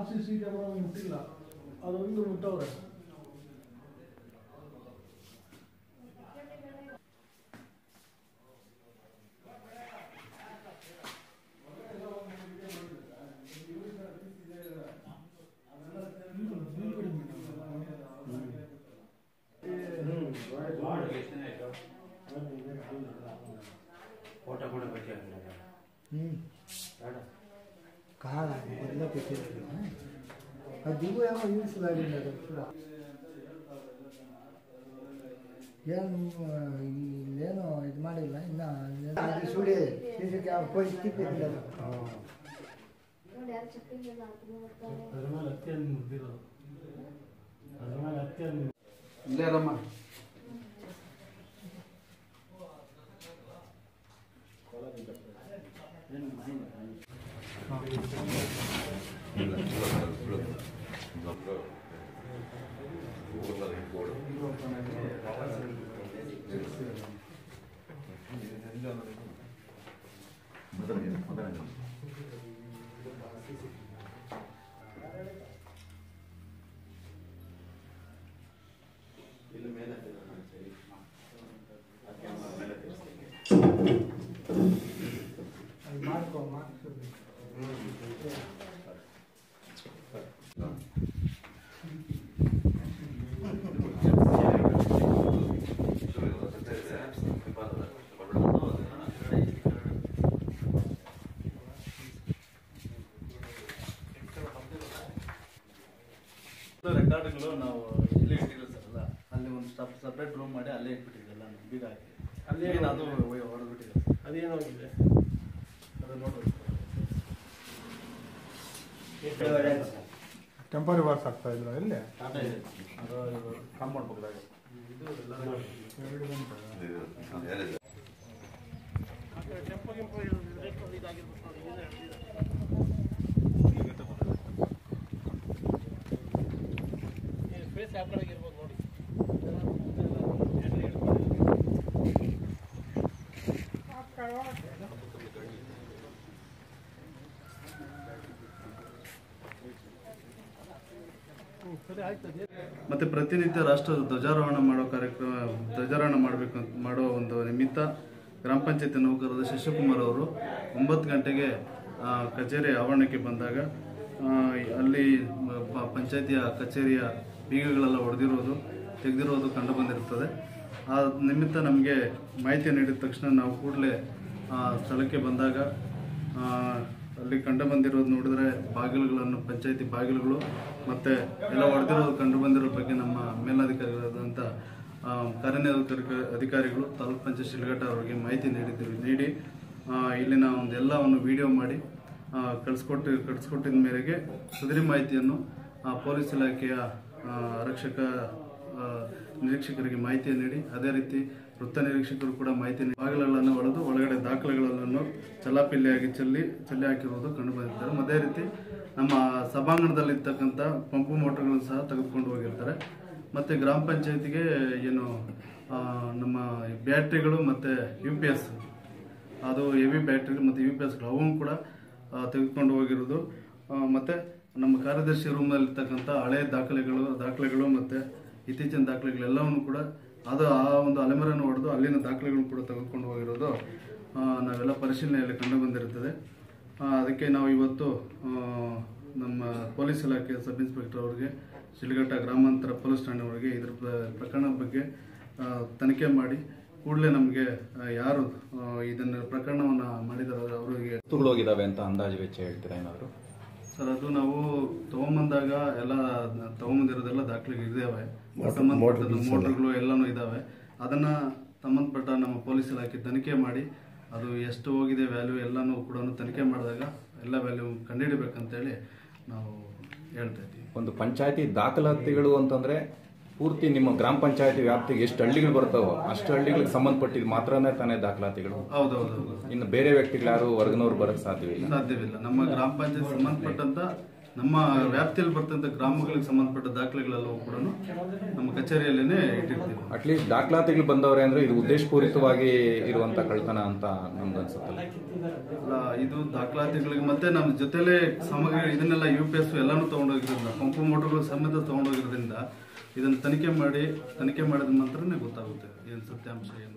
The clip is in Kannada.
RCC ಕ್ಯಾಮರಾ ಮುಟ್ಟಿಲ್ಲ, ಅದೊಂದು ಮುಟ್ಟವ್ರೆ. ಕಾಲ ಎಲ್ಲ ಕೊಟ್ಟಿರ್ತೀವಿ ಅದು ಯಾವ ಯೂಸ್ ಮಾಡಿಲ್ಲ ಇಲ್ಲೇನೋ ಇದು ಮಾಡಿಲ್ಲ ಇನ್ನು ಸುಡಿ ಪೊಲೀಸ್ ತಿಪ್ಪಿಲ್ಲ ಇಲ್ಲೇರಮ್ಮ ರೆಕಾರ್ಡ್ಗಳು ನಾವು ಇಲ್ಲೇ ಇಟ್ಟಿರೋ ಸರ್ ಅಲ್ಲ, ಅಲ್ಲಿ ಒಂದು ಸಪ್ರೇಟ್ ರೂಮ್ ಮಾಡಿ ಅಲ್ಲೇ ಇಟ್ಬಿಟ್ಟಿದ್ದಲ್ಲ ಬೀಗ ಹಾಕಿ ಅಲ್ಲಿ ಅದು ಹೊಡೆದ್ಬಿಟ್ಟಿದೆ. ಅದೇನಾಗಿದೆ ಅದು ನೋಡ್ರಿ, ಟೆಂಪರಿ ವಾರ್ಸ್ ಆಗ್ತಾ ಇಲ್ಲ ಇಲ್ಲಿ ಕಾಂಪೌಂಡ್ ಪಕ್ಕದಾಗ ಇರ್ಬೋದು ನೋಡಿ. ಮತ್ತೆ ಪ್ರತಿನಿತ್ಯ ರಾಷ್ಟ್ರ ಧ್ವಜಾರೋಹಣ ಮಾಡೋ ಕಾರ್ಯಕ್ರಮ ಮಾಡೋ ಒಂದು ನಿಮಿತ್ತ ಗ್ರಾಮ ಪಂಚಾಯತಿ ನೌಕರರಾದ ಶಶಿಕುಮಾರ್ ಅವರು 9 ಗಂಟೆಗೆ ಕಚೇರಿ ಆವರಣಕ್ಕೆ ಬಂದಾಗ ಅಲ್ಲಿ ಪಂಚಾಯತಿಯ ಕಚೇರಿಯ ಬೀಗಗಳೆಲ್ಲ ತೆಗೆದಿರೋದು ಕಂಡು ಬಂದಿರುತ್ತದೆ. ಆ ನಿಮಿತ್ತ ನಮಗೆ ಮಾಹಿತಿ ನೀಡಿದ ತಕ್ಷಣ ನಾವು ಕೂಡಲೇ ಸ್ಥಳಕ್ಕೆ ಬಂದಾಗ ಅಲ್ಲಿ ಕಂಡು ಬಂದಿರೋದು ನೋಡಿದ್ರೆ ಬಾಗಿಲುಗಳನ್ನು ಪಂಚಾಯತಿ ಬಾಗಿಲುಗಳು ಮತ್ತು ಎಲ್ಲ ಹೊಡೆದಿರೋದು ಕಂಡು ಬಂದಿರೋ ಬಗ್ಗೆ ನಮ್ಮ ಮೇಲಧಿಕಾರಿಗಳಾದಂಥ ಕಾರ್ಯನಿರ್ವಾಹಕ ಅಧಿಕಾರಿಗಳು ತಾಲೂಕು ಪಂಚಾಯತ್ ಶಿಲ್ಘಟ್ಟ ಅವರಿಗೆ ಮಾಹಿತಿ ನೀಡಿ ಇಲ್ಲಿನ ಒಂದೆಲ್ಲವನ್ನು ವಿಡಿಯೋ ಮಾಡಿ ಕಳಿಸ್ಕೊಟ್ಟಿದ ಮೇರೆಗೆ ಸದರಿ ಮಾಹಿತಿಯನ್ನು ಪೊಲೀಸ್ ಇಲಾಖೆಯ ಆರಕ್ಷಕ ನಿರೀಕ್ಷಕರಿಗೆ ಮಾಹಿತಿಯನ್ನು ನೀಡಿ ಅದೇ ರೀತಿ ವೃತ್ತ ನಿರೀಕ್ಷಕರು ಕೂಡ ಮಾಹಿತಿ ಬಾಗಿಲುಗಳನ್ನು ಹೊಡೆದು ಒಳಗಡೆ ದಾಖಲೆಗಳನ್ನು ಚಲ್ಲಾಪಿಲ್ಲಿಯಾಗಿ ಚೆಲ್ಲಿ ಹಾಕಿರುವುದು ಕಂಡು ಬಂದಿದ್ದಾರೆ. ಅದೇ ರೀತಿ ನಮ್ಮ ಸಭಾಂಗಣದಲ್ಲಿರ್ತಕ್ಕಂಥ ಪಂಪು ಮೋಟರ್ಗಳನ್ನು ಸಹ ತೆಗೆದುಕೊಂಡು ಹೋಗಿರ್ತಾರೆ. ಮತ್ತು ಗ್ರಾಮ ಪಂಚಾಯತಿಗೆ ಏನು ನಮ್ಮ ಬ್ಯಾಟ್ರಿಗಳು ಮತ್ತು UPS ಅದು ಹೆವಿ ಬ್ಯಾಟ್ರಿಗಳು ಮತ್ತು UPSಗಳು ಅವನ್ನು ಕೂಡ ತೆಗೆದುಕೊಂಡು ಹೋಗಿರೋದು. ಮತ್ತು ನಮ್ಮ ಕಾರ್ಯದರ್ಶಿ ರೂಮ್ನಲ್ಲಿರ್ತಕ್ಕಂಥ ಹಳೆಯ ದಾಖಲೆಗಳು ಮತ್ತು ಇತ್ತೀಚಿನ ದಾಖಲೆಗಳೆಲ್ಲವನ್ನು ಕೂಡ ಅದು ಆ ಒಂದು ಅಲೆಮರನ್ನು ಹೊಡೆದು ಅಲ್ಲಿನ ದಾಖಲೆಗಳನ್ನು ಕೂಡ ತೆಗೆದುಕೊಂಡು ಹೋಗಿರೋದು ನಾವೆಲ್ಲ ಪರಿಶೀಲನೆಯಲ್ಲಿ ಕಂಡು ಬಂದಿರುತ್ತದೆ. ಅದಕ್ಕೆ ನಾವು ಇವತ್ತು ನಮ್ಮ ಪೊಲೀಸ್ ಇಲಾಖೆ ಸಬ್ ಇನ್ಸ್ಪೆಕ್ಟರ್ ಅವರಿಗೆ, ಶಿಲ್ಘಟ್ಟ ಗ್ರಾಮಾಂತರ ಪೊಲೀಸ್ ಠಾಣೆಯವರಿಗೆ ಇದರ ಪ್ರಕರಣದ ಬಗ್ಗೆ ತನಿಖೆ ಮಾಡಿ ಕೂಡಲೇ ನಮಗೆ ಯಾರು ಇದನ್ನು ಪ್ರಕರಣವನ್ನು ಮಾಡಿದಾರೋ ಅವರಿಗೆ ಹೋಗಿದ್ದಾವೆ ಅಂತ ಅಂದಾಜು ವೆಚ್ಚ ಹೇಳ್ತೀರಾ ಏನಾದರೂ? ಸರ್, ಅದು ನಾವು ತಗೊಂಬಂದಾಗ ಎಲ್ಲ ತಗೊಂಬಂದಿರೋದೆಲ್ಲ ದಾಖಲೆಗಳು ಇದ್ದಾವೆ, ಮೋಟರ್ಗಳು ಎಲ್ಲನೂ ಇದ್ದಾವೆ. ಅದನ್ನು ಸಂಬಂಧಪಟ್ಟ ನಮ್ಮ ಪೊಲೀಸ್ ಇಲಾಖೆ ತನಿಖೆ ಮಾಡಿ ಅದು ಎಷ್ಟು ಹೋಗಿದೆ ವ್ಯಾಲ್ಯೂ ಎಲ್ಲನೂ ಕೂಡ ತನಿಖೆ ಮಾಡಿದಾಗ ಎಲ್ಲ ವ್ಯಾಲ್ಯೂ ಕಂಡುಹಿಡಬೇಕಂತೇಳಿ ನಾವು ಹೇಳ್ತಾ ಇದ್ದೀವಿ. ಒಂದು ಪಂಚಾಯತಿ ದಾಖಲಾತಿಗಳು ಅಂತಂದ್ರೆ ಪೂರ್ತಿ ನಿಮ್ಮ ಗ್ರಾಮ ಪಂಚಾಯತಿ ವ್ಯಾಪ್ತಿಗೆ ಎಷ್ಟು ಹಳ್ಳಿಗಳು ಬರ್ತಾವೋ ಅಷ್ಟು ಹಳ್ಳಿಗಳಿಗೆ ಸಂಬಂಧಪಟ್ಟಿದ್ದು ಮಾತ್ರನೇ ತಾನೇ ದಾಖಲಾತಿಗಳು. ಹೌದೌದು. ಇನ್ನು ಬೇರೆ ವ್ಯಕ್ತಿಗಳು ಯಾರು ಹೊರಗಿನವ್ರು ಬರಕ್ ಸಾಧ್ಯವಿಲ್ಲ. ನಮ್ಮ ಗ್ರಾಮ ಪಂಚಾಯತ್ ಸಂಬಂಧಪಟ್ಟಂತ ನಮ್ಮ ವ್ಯಾಪ್ತಿಯಲ್ಲಿ ಬರ್ತಂತ ಗ್ರಾಮಗಳಿಗೆ ಸಂಬಂಧಪಟ್ಟ ದಾಖಲೆಗಳೆಲ್ಲವೂ ಕೂಡ ನಮ್ಮ ಕಚೇರಿಯಲ್ಲೇನೆ ಇಟ್ಟಿರ್ತೀವಿ. ಅಟ್ಲೀಸ್ಟ್ ದಾಖಲಾತಿಗಳು ಬಂದವ್ರೆ ಅಂದ್ರೆ ಇದು ಉದ್ದೇಶಪೂರಿತವಾಗಿ ಇರುವಂತ ಕಳ್ತನ ಅಂತ ನಮ್ದು ಅನ್ಸುತ್ತಲ್ಲ. ಇದು ದಾಖಲಾತಿಗಳಿಗೆ ಮತ್ತೆ ನಮ್ಮ ಜೊತೆಲೇ ಸಾಮಗ್ರಿ ಇದನ್ನೆಲ್ಲ UPS ಎಲ್ಲಾನು ತಗೊಂಡೋಗಿರೋದ್ರಿಂದ, ಪಂಪು ಮೋಟರ್ಗಳು ಸಮೇತ ತಗೊಂಡೋಗಿರೋದ್ರಿಂದ ಇದನ್ನು ತನಿಖೆ ಮಾಡಿದ ನಂತರನೇ ಗೊತ್ತಾಗುತ್ತೆ ಏನು ಸತ್ಯಾಂಶ ಏನು.